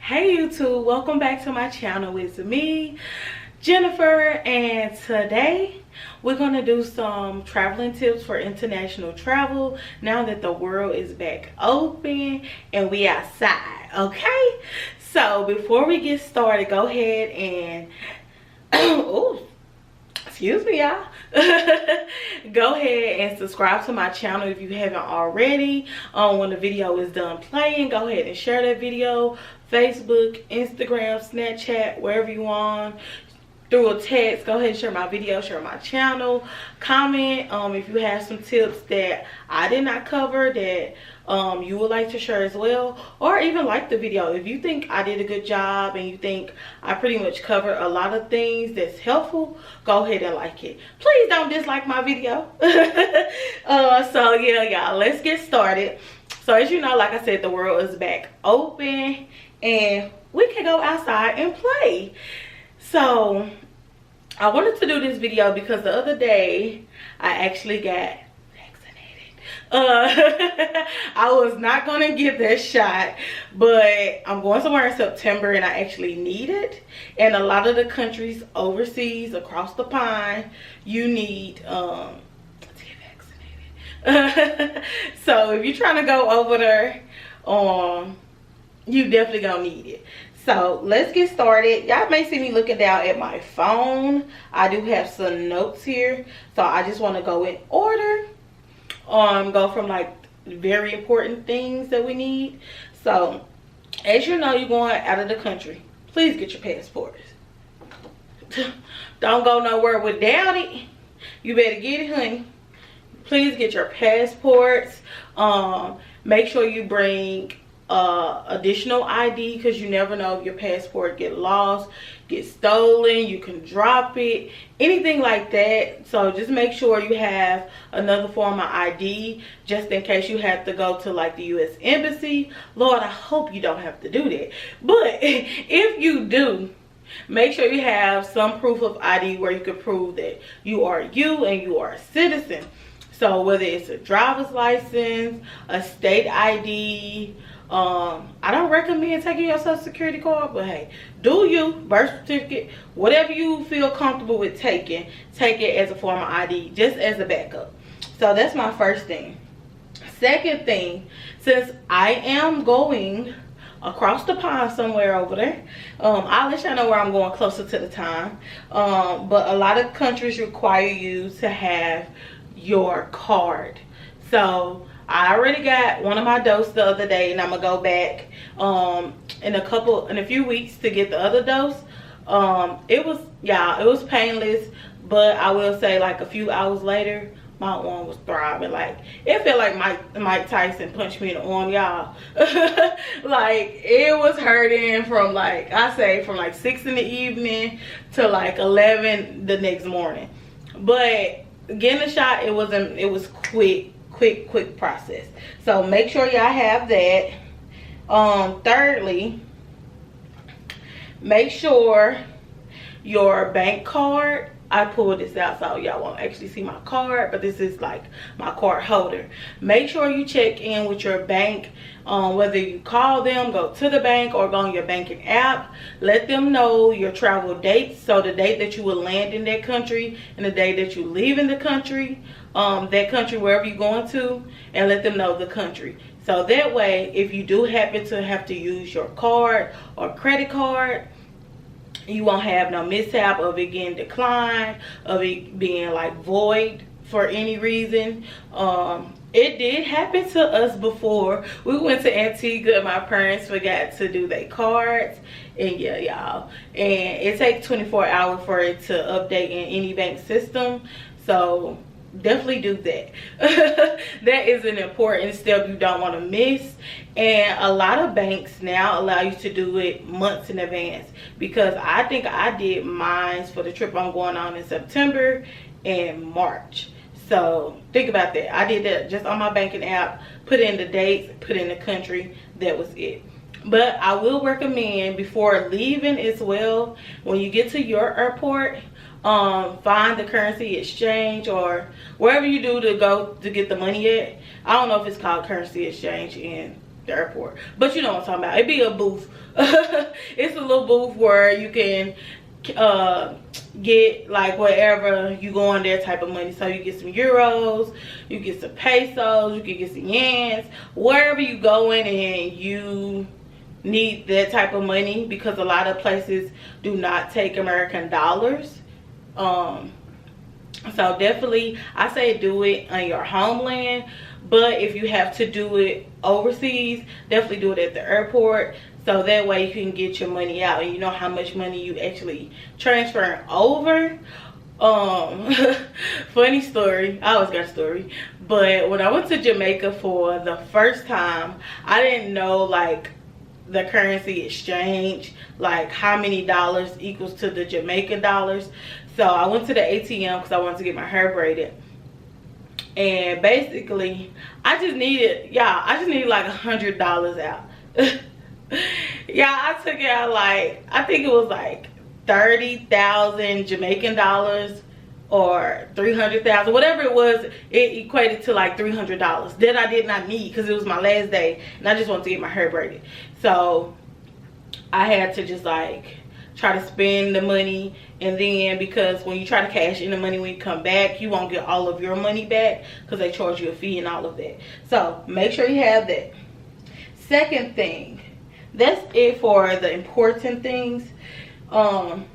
Hey YouTube, welcome back to my channel. It's me, Jennifer, and today we're gonna do some traveling tips for international travel now that the world is back open and we outside. Okay, so before we get started, go ahead and oh, excuse me, y'all. Go ahead and subscribe to my channel if you haven't already. When the video is done playing, go ahead and share that video. Facebook, Instagram, Snapchat, wherever you want, through a text. Go ahead and share my video, share my channel. Comment if you have some tips that I did not cover that you would like to share as well, or even like the video. If you think I did a good job and you think I pretty much covered a lot of things that's helpful, go ahead and like it. Please don't dislike my video. So yeah, y'all, let's get started. So as you know, like I said, the world is back open and we can go outside and play. So I wanted to do this video because the other day I actually got vaccinated. I was not gonna get that shot, but I'm going somewhere in September and I actually need it. And a lot of the countries overseas across the pond, you need to get vaccinated. So if you're trying to go over there, you definitely gonna need it. So let's get started. Y'all may see me looking down at my phone. I do have some notes here, so I just want to go in order. Go from like very important things that we need. So as you know, you're going out of the country, please get your passports. Don't go nowhere without it. You better get it, honey. Please get your passports. Make sure you bring additional ID, because you never know if your passport get lost, get stolen, you can drop it, anything like that. So just make sure you have another form of ID just in case you have to go to like the US Embassy. Lord, I hope you don't have to do that, but if you do, make sure you have some proof of ID where you can prove that you are you and you are a citizen. So whether it's a driver's license, a state ID, I don't recommend taking your social security card, but hey, do you, birth certificate, whatever you feel comfortable with taking, take it as a form of ID, just as a backup. So that's my first thing. Second thing, since I am going across the pond somewhere over there, I'll let y'all know where I'm going closer to the time, but a lot of countries require you to have your card. So I already got one of my doses the other day, and I'm gonna go back in a few weeks to get the other dose. It was painless, but I will say like a few hours later my arm was throbbing. Like it felt like Mike Tyson punched me in the arm, y'all. Like it was hurting from like, I say from like 6 in the evening to like 11 the next morning. But getting the shot, it was quick process. So make sure y'all have that. Thirdly, make sure your bank card, I pulled this out so y'all won't actually see my card, but this is like my card holder. Make sure you check in with your bank, whether you call them, go to the bank, or go on your banking app. Let them know your travel dates, so the date that you will land in that country and the day that you leave in the country, that country wherever you're going to, and let them know the country. So that way, if you do happen to have to use your card or credit card, you won't have no mishap of it getting declined, of it being like void for any reason. It did happen to us before. We went to Antigua and my parents forgot to do their cards, and yeah, y'all, and it takes 24 hours for it to update in any bank system. So definitely do that. That is an important step you don't want to miss. And a lot of banks now allow you to do it months in advance, because I think I did mine for the trip I'm going on in September and March. So think about that. I did that just on my banking app, put in the dates, put in the country, that was it. But I will recommend before leaving as well, when you get to your airport, find the currency exchange or wherever you do to go to get the money at. I don't know if it's called currency exchange in the airport, but you know what I'm talking about. It'd be a booth. It's a little booth where you can get like whatever you go on there type of money. So you get some euros, you get some pesos, you can get some yens, wherever you going and you need that type of money, because a lot of places do not take American dollars. So definitely I say do it on your homeland, but if you have to do it overseas, definitely do it at the airport, so that way you can get your money out and you know how much money you actually transferring over. Funny story, I always got a story, but when I went to Jamaica for the first time, I didn't know like the currency exchange, like how many dollars equals to the Jamaican dollars. So I went to the ATM because I wanted to get my hair braided, and basically I just needed like $100 out. Yeah, I took out like, I think it was like 30,000 Jamaican dollars or 300,000, whatever it was. It equated to like $300 that I did not need because it was my last day and I just wanted to get my hair braided. So I had to just like try to spend the money, and then because when you try to cash in the money when you come back, you won't get all of your money back because they charge you a fee and all of that. So make sure you have that. Second thing, that's it for the important things. On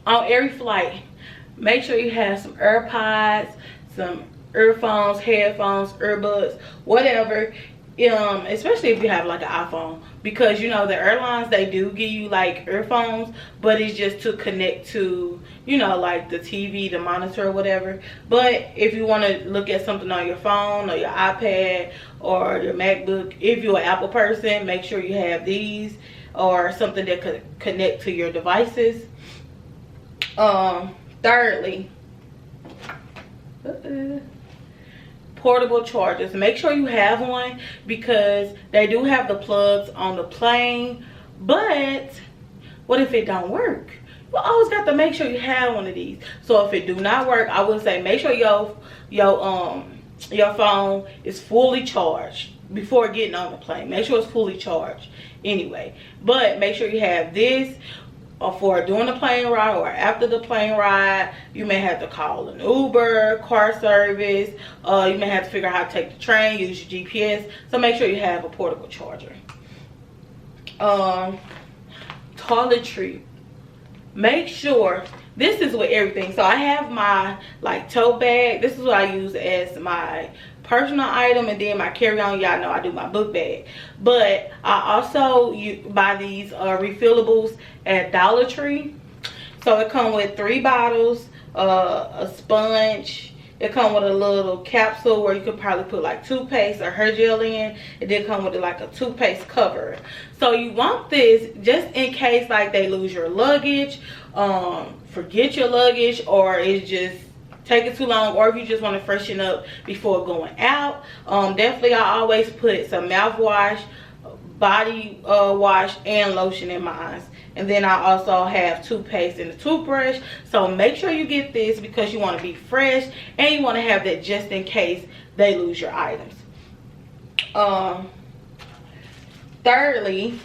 every flight, make sure you have some AirPods, some earphones, headphones, earbuds, whatever. Especially if you have like an iPhone, because you know the airlines, they do give you like earphones, but it's just to connect to, you know, like the TV, the monitor or whatever. But if you want to look at something on your phone or your iPad or your MacBook, if you're an Apple person, make sure you have these or something that could connect to your devices. Thirdly, portable chargers. Make sure you have one, because they do have the plugs on the plane, but what if it don't work? You always got to make sure you have one of these. So if it do not work, I would say make sure your phone is fully charged before getting on the plane. Make sure it's fully charged anyway, but make sure you have this for during the plane ride or after the plane ride. You may have to call an Uber, car service, you may have to figure out how to take the train, use your GPS. So make sure you have a portable charger. Toiletry, make sure this is with everything. So I have my like tote bag. This is what I use as my personal item, and then my carry-on, y'all know I do my book bag. But I also buy these refillables at Dollar Tree. So it comes with 3 bottles, a sponge. It comes with a little capsule where you could probably put like toothpaste or hair gel in. It did come with like a toothpaste cover. So you want this just in case like they lose your luggage, forget your luggage, or it's just taking too long, or if you just want to freshen up before going out. Definitely I always put some mouthwash, body wash, and lotion in mine. And then I also have toothpaste and a toothbrush. So make sure you get this because you want to be fresh and you want to have that just in case they lose your items. Thirdly,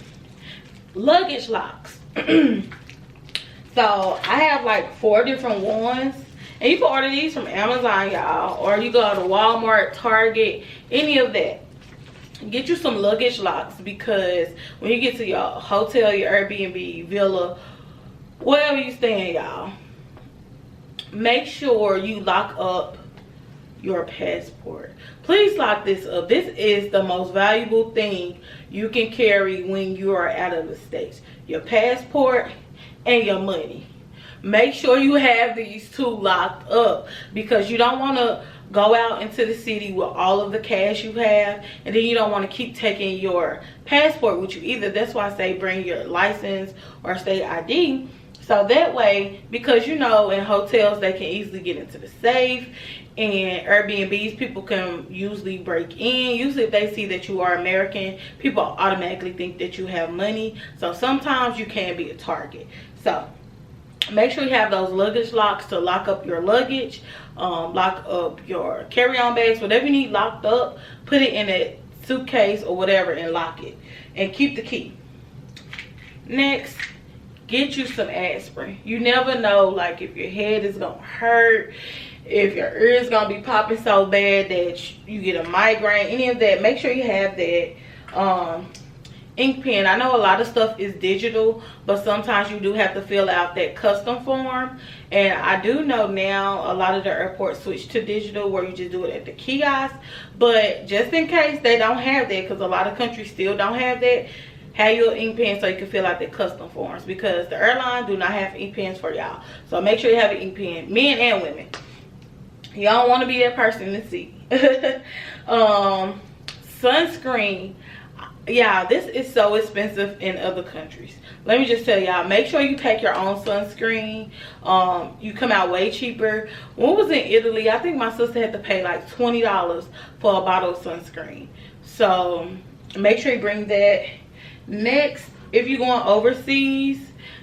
luggage locks. So I have like 4 different ones. And you can order these from Amazon, y'all, or you go to Walmart, Target, any of that. Get you some luggage locks, because when you get to your hotel, your Airbnb, villa, wherever you staying, y'all, make sure you lock up your passport. Please lock this up. This is the most valuable thing you can carry when you are out of the States. Your passport and your money. Make sure you have these 2 locked up, because you don't want to go out into the city with all of the cash you have, and then you don't want to keep taking your passport with you either. That's why I say bring your license or state ID. So that way, because you know in hotels they can easily get into the safe, and Airbnbs, people can usually break in. Usually if they see that you are American, people automatically think that you have money. So sometimes you can be a target. So make sure you have those luggage locks to lock up your luggage, lock up your carry-on bags, whatever you need locked up. Put it in a suitcase or whatever and lock it. And keep the key. Next, get you some aspirin. You never know, like, if your head is gonna hurt, if your ear is gonna be popping so bad that you get a migraine, any of that. Make sure you have that. Ink pen. I know a lot of stuff is digital, but sometimes you do have to fill out that custom form, and I do know now a lot of the airports switch to digital where you just do it at the kiosk. But just in case they don't have that, because a lot of countries still don't have that, have your ink pen so you can fill out the custom forms, because the airline do not have ink pens for y'all. So make sure you have an ink pen, men and women. You don't want to be that person in the seat. Sunscreen. Yeah, this is so expensive in other countries. Let me just tell y'all, make sure you take your own sunscreen. You come out way cheaper. When I was in Italy, I think my sister had to pay like $20 for a bottle of sunscreen. So make sure you bring that. Next, if you're going overseas,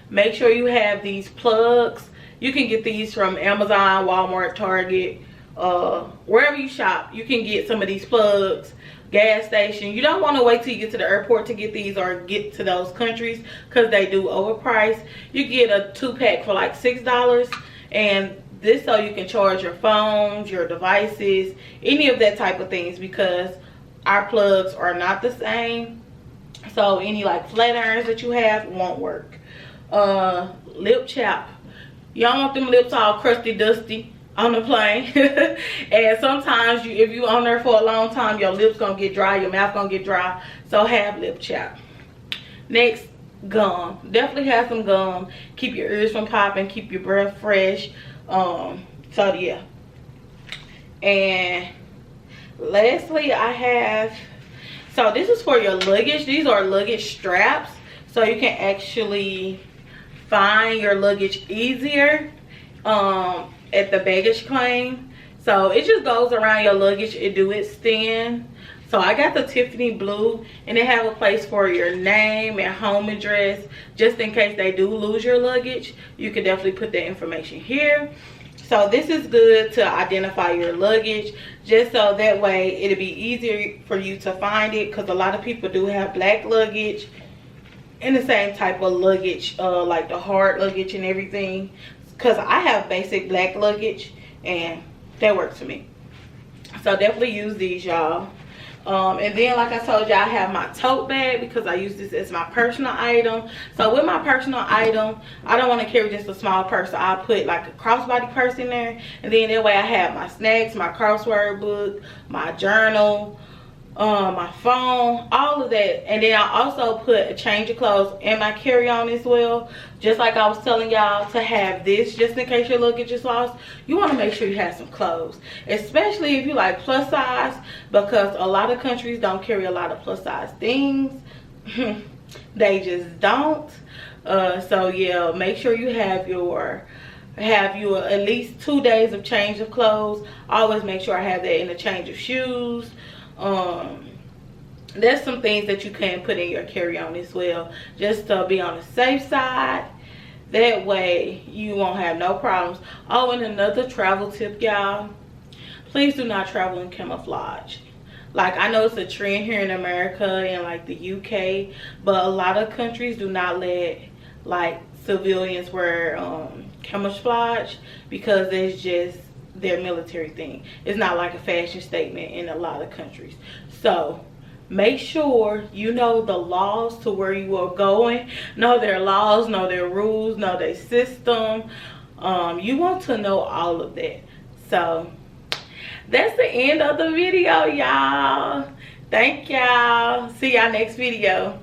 make sure you have these plugs. You can get these from Amazon, Walmart, Target, wherever you shop. You can get some of these plugs. Gas station. You don't want to wait till you get to the airport to get these or get to those countries, because they do overprice. You get a 2-pack for like $6, and this so you can charge your phones, your devices, any of that type of things, because our plugs are not the same. So any like flat irons that you have won't work. Lip chap. You don't want them lips all crusty dusty on the plane. And sometimes if you on there for a long time, your lips gonna get dry, your mouth gonna get dry. So have lip chap. Next, gum. Definitely have some gum. Keep your ears from popping, keep your breath fresh. So yeah. And lastly, I have, so this is for your luggage. These are luggage straps, so you can actually find your luggage easier at the baggage claim. So it just goes around your luggage. It do extend. So I got the Tiffany blue, and they have a place for your name and home address, just in case they do lose your luggage. You can definitely put that information here. So this is good to identify your luggage, just so that way it'll be easier for you to find it, because a lot of people do have black luggage and the same type of luggage, like the hard luggage and everything. Because I have basic black luggage, and that works for me. So definitely use these, y'all. And then, like I told you, I have my tote bag, because I use this as my personal item. So with my personal item, I don't want to carry just a small purse. So I'll put like a crossbody purse in there, and then that way I have my snacks, my crossword book, my journal, my phone, all of that. And then I also put a change of clothes in my carry-on as well. Just like I was telling y'all to have this, just in case your luggage is lost. You want to make sure you have some clothes, especially if you like plus size, because a lot of countries don't carry a lot of plus size things. They just don't. So yeah, make sure you have your at least 2 days of change of clothes. Always make sure I have that in a change of shoes. There's some things that you can put in your carry-on as well, just to be on the safe side. That way you won't have no problems. Oh, and another travel tip, y'all, please do not travel in camouflage. Like, I know it's a trend here in America and like the UK, but a lot of countries do not let like civilians wear camouflage, because it's just their military thing. It's not like a fashion statement in a lot of countries. So make sure you know the laws to where you are going. Know their laws, know their rules, know their system. You want to know all of that. So that's the end of the video, y'all. Thank y'all. See y'all next video.